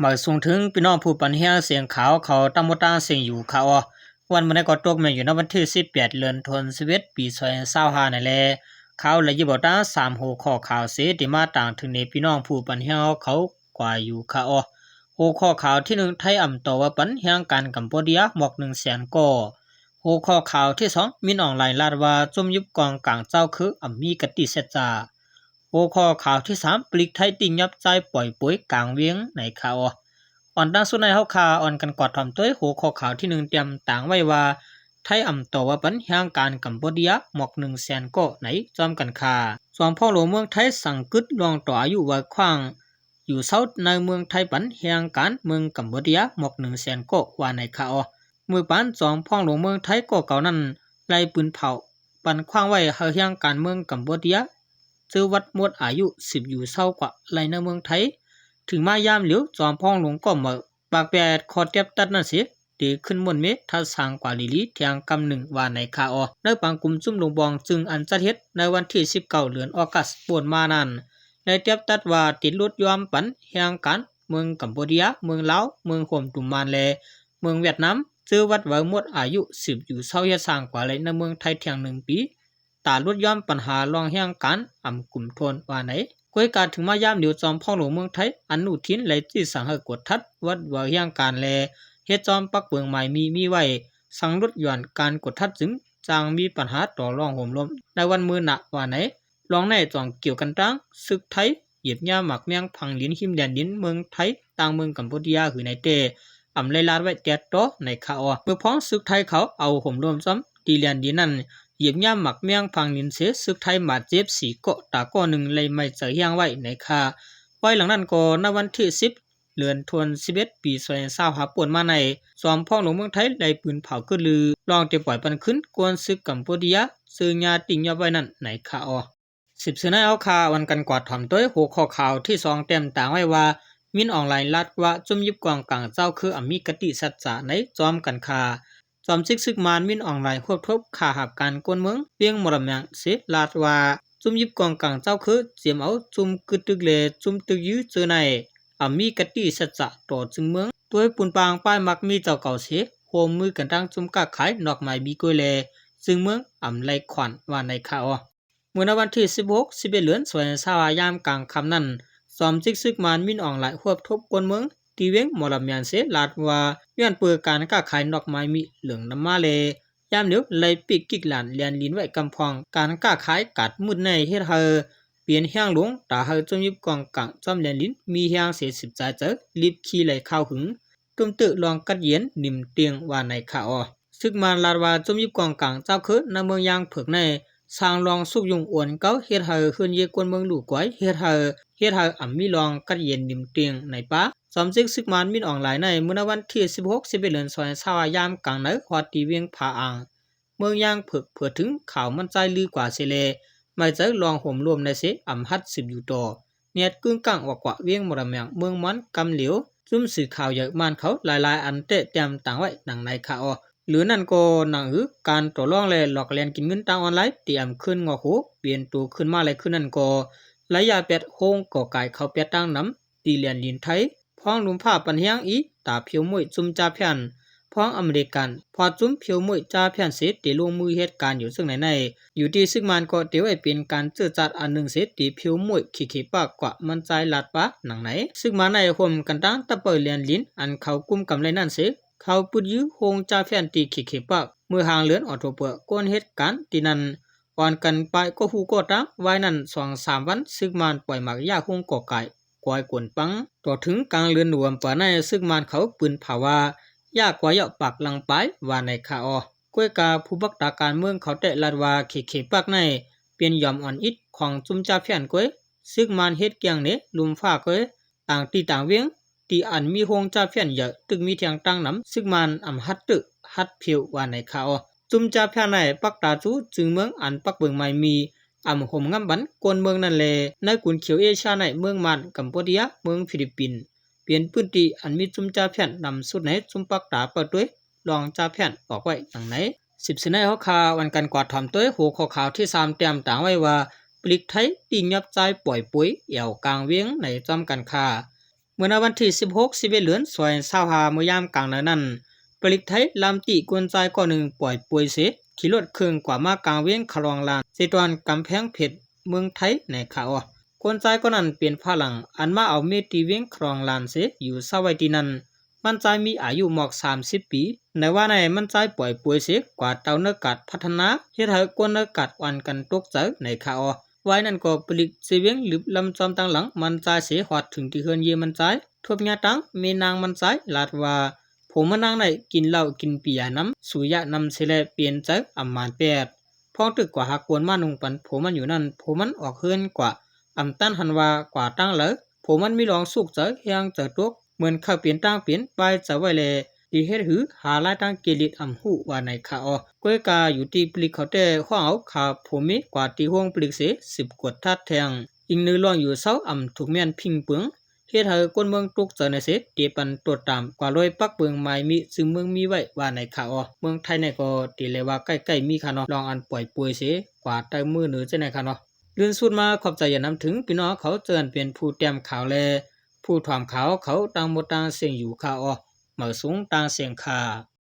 มาส่งถึงพี่น้องผู้ปันเฮียเสียงขาวเขาตั้งมตาเสียงอยู่เขาวันมันได้ก็ตกมาอยู่ในวันที่18เดือนธันวาคมปี2025นั่นแหละเขาเลยยิบตา3หัวข้อข่าวเสที่มาต่างถึงในพี่น้องผู้ปันเฮียเขากว่าอยู่เขาหัวข้อข่าวที่1ไทยอ่ำต่อว่าปันเฮียการกัมพูชาหมอก100,000ก่อหัวข้อข่าวที่2มินออนไลน์ลาดว่าจุ่มยุบกองกลางเจ้าคืออ่ำมีกติเสจาหัวข้อข่าวที่3ปลิกไทยติ่งยับใจปล่อยป่วยกลางเวียงในข่าวอ่อนดังสุดในเฮาคาอ่อนกันกอดทำตัวหัวข้อข่าวที่1เตรียมต่างไว้ว่าไทยอ่ำต่อว่าปัญหาการกัมพูชาหมอก100,000ก่อไหนจอมกันคาส่วนพ่อหลวงเมืองไทยสั่งกึดลองต่ออายุไว้ขว้างอยู่เซาในเมืองไทยปัญหาการเมืองกัมพูชาหมอก100,000ก่อว่าในข่าวมือปานจอมพ่อหลวงเมืองไทยก่อเก่านั้นไล่ปืนเผาปันขว้างไว้เฮาเฮียงการเมืองกัมพูชาชื่อวัดหมดอายุ10อยู่เศร้ากว่าไล่ในเมืองไทยถึงมายามเหลียวจอมพ่องหลวงก็มาปากแปดคอเทียบตัดนั่นสิดีขึ้นมนเมทัดสางกว่าลิลิเทียงกำหนึ่งว่าในคาในปางกลุ่มจุ่มลงบองจึงอันจัดเฮ็ดในวันที่19เดือนออกัสปวนมานั้นในเทียบตัดว่าติดลดยอมปันแห่งการเมืองกัมพูชาเมืองลาวเมืองโฮมตุมมานแลเมืองเวียดนามชื่อวัดไว้หมดอายุ10อยู่เศร้าเฮ็ดสร้างกว่าเลยในเมืองไทยเทียง1ปีตาลดย่อมปัญหาลองแห่งการอ่ำกลุ่มทนว่าไหนก้อยการถึงมายามเหลียวจอมพ่อหลวงเมืองไทยอนุทินไหลที่สังหกดทัดวัดว่าแห่งการแลเฮ็ดจอมปักเบืองใหม่มีไว้สังลดหย่อนการกดทัดจึงจางมีปัญหาต่อรองห่มลมในวันมือหนักว่าไหนลองในจองเกี่ยวกันตั้งศึกไทยเหยียบย่าหมักแมงพังลิ้นหิมแดนดินเมืองไทยต่างเมืองกัมพูชาหือในเตอำไลลาดไว้แตะโตในข่าวเมื่อพ้องศึกไทยเขาเอาห่มลมซ้ำตีแลนดินนั้นเหยียบย่าหมักแมงพังลิ้นเสศึกไทยมาเจ็บสีเกาะตาก้อหนึ่งเลยไม่เจอเฮียงไว้ในข่าไว้หลังนั้นก็ในวันที่10เดือนธันวาคมปี2025ป่วนมาในสอมพ่องหลวงเมืองไทยได้ปืนเผาขึ้นลือลองจะปล่อยปันขึ้นกวนซึกกัมพูชาซื้อยาติ่งยาไว้นั่นในข่าว10ซื้อในเอาข่าววันกันกวาดถ่อมตัวหัวข้อข่าวที่2เต็มต่างไว้ว่ามินออนไลน์ลัดว่าจุ่มยิบกองกลางเจ้าคืออมีกติสัจจะในจอมกันคาจอมซึกมานมินออนไลน์ควบทบขาหับการกวนเมืองเปียงมรมยังเสลาดว่าจุ่มยิบกองกลางเจ้าคือเจียมเอาจุ่มกึดตึกเลจุ่มตึกยื้อเจอในมีกติสัจจะต่อจึงเมืองตัวปุ่นปางป้ายมักมีเจ้าเก่าเสโฮมมือกันตั้งจุ่มกะขายนอกไม้บีกวยเลจึงเมืองไลขวัญว่าในข่าวเมื่อวันที่11เดือน2025ยามกลางค่ำนั้นสอมซึกมานมินออนไลน์ควบทบกวนเมืองตีเวงมรมยันเสลาดว่าย้อนเปิดการกะขายนอกไม้มีเหลืองน้ำมาเลยามเหลียวไล่ปิกกิกหลานเลียนลิ้นไว้กำพองการกะขายกัดมุดในเฮ็ดเฮอเปลี่ยนแห้งหลวงตาเฮอจมยิบกองกลางจอมเลียนลิ้นมีแห้งเสีย10ใจเจอรีบขี่ไหลเข้าหึงตุ้มตึลองกัดเย็นนิ่มเตียงว่าในข่าวซึกมาลาดว่าจมยิบกองกลางเจ้าคือในเมืองยางเผือกในสร้างรองสุกยุงอ้วนเก้าเฮ็ดเฮอขึ้นเยกวนเมืองหลู่ก้อยเฮ็ดเฮอมีรองกัดเย็นนิ่มเตียงในป่าสอมซึกมานมินออนไลน์ในเมื่อวันที่11เดือน2025ยามกลางในฮอดตีเวียงผาอ่างเมืองยางเผือถึงข่าวมันใจลือกว่าเสเลไม่เจอลองห่มรวมในเสฮัด10อยู่ต่อเนียดกึ่งกลางกว่าเวียงมรมยังเมืองมันกำเหลียวซุ่มสื่อข่าวเยอะมานเขาหลายอันเตะเตรียมต่างไว้หนังในข่าวหรือนั่นก็หนังหือการต่อรองเลยหลอกเลียนกินเงินทางออนไลน์เตรียมขึ้นงอหูเปลี่ยนตัวขึ้นมาเลยขึ้นนั่นก็หลายยาเป็ดโฮงก่อไก่เขาเป็ดตั้งน้ำตีเลียนลินไทยพ้องลุมผ้าปัญญางอีตาเพียวมวยจุ่มจ่าเพียนพ้องอเมริกันพอจุ่มเพียวมวยจ่าเพียนเสร็จตีลงมือเหตุการณ์อยู่ซึ่งในอยู่ที่ซึ่งมันก็เดี๋ยวไอเป็นการเจอจัดอันหนึ่งเสร็จตีเพียวมวยขี้ปากกว่ามันใจหลัดปะหนังไหนซึ่งมาในห่มกันตั้งตะเปิดเลียนลิ้นอันเขากุมกำไรนั่นเสเขาปุดยื้อโฮงจ่าเพียนตีขี้ปากเมื่อห่างเลือนออโตเปอร์ก้นเหตุการณ์ที่นั้นก่อนกันไปก็หูก็ตั้งไว้นั่น2-3วันซึ่งมันปล่อยหมากยาคงก่อไก่กวยกวนปังต่อถึงกลางเรือนหลวมป่าในซึ่งมันเขาปืนภาวายากกว่าเหยาะปากลังไปว่าในข่าวก้วยกาผู้บักตาการเมืองเขาแต่ลาดว่าเขปากในเปลี่ยนยอมอ่อนอิดของจุมจ่าเพียนก้วยซึ่งมันเฮ็ดเกียงเนลุมฟ้าก้วยต่างตีต่างเวียงตีอันมีโฮงจ่าเพียนเยอะตึกมีเทียงตั้งน้ำซึ่งมันฮัดตึฮัดเพียวว่าในข่าวจุมจ่าเพียนในปักตาจูจึงเมืองอันปักเบิงไม่มีห่มงำบันกวนเมืองนั่นแลในกุนเขียวเอเชียในเมืองมันกัมพูชาเมืองฟิลิปปินส์เปลี่ยนพื้นที่อันมีจุมจ่าเพียนนำสุดในจุมปักตาเปิดด้วยลองจ่าเพียนออกไว้ดังไหน10สิในหัวข่าววันกันกวาดถ่อมตัวหัวข้อข่าวที่3เตรียมต่างไว้ว่าปลิกไทยติ่งยับใจปล่อยปุ๋ยเอี่ยวกลางเวียงในจอมกันคา มื่อวันที่16 11เดือน2025เมื่อยามกลางนั้นปลิกไทยลำติกวนใจก่อหนึ่งปล่อยป่วยเสขี่รถเครื่องกว่ามากลางเวียงคลองลานเสตวนกำแพงเพชรเมืองไทยในข่าวกวนใจก็นั้นเปลี่ยนพลังอันมาเอาเมตีเวียงคลองลานเสอยู่เศร้าไว้ที่นั้นมันใจมีอายุหมอก30 ปีในว่าในมันใจปล่อยป่วยเสกว่าเตาเนกัดพัฒนาเฮ็ดให้กวนเนกัดวันกันตกใจในข่าวไว้นั่นก็ปลิกเสเวียงหรือลำจอมตั้งหลังมันใจเสหอดถึงที่เฮือนเยมันใจทบญาตังมีนางมันใจลาดว่าผมมานางในกินเหล้ากินเปียน้ำสุยะนำเสลเปลี่ยนใจอำมานแปดพ้องตึกกว่าหากกวนมานุงปันผมมันอยู่นั่นผมมันออกเฮือนกว่าอำตันหันว่ากว่าตั้งเลยผมมันมีลองสุกใจเฮียงเจอตุกเหมือนเข้าเปลี่ยนตั้งเปลี่ยนไปจะไว้เลยดีเฮ็ดหือหาลายตั้งเกลิดอำหูว่าในข่าวก้อยกาอยู่ที่ปลิกเขาแต่ข้อเอาข่าวผมมีกว่าที่ห้องปลิกเส10 กวดทัดแทงอิงนือลองอยู่เศร้าอำถูกแม่นพิงเปึงเฮ็ดให้คนเมืองตกใจในเสเตีปันตรวจตามกว่าร้อยปักเปิงไม้มีซึ่งเมืองมีไว้ว่าในข่าวเมืองไทยในก็ตีเลยว่าใกล้ๆมีค่ะเนาะลองอันปล่อยป่วยเสกว่าใต้มือเหนือจะไหนค่ะเนาะเรื่องสุดมาขอบใจอย่านำถึงพี่น้องเขาเตือนเป็นผู้เตรียมข่าวแลผู้ถามข่าวเขาต่างหมดต่างเสียงอยู่ข่าวเหมาสูงต่างเสียงข่า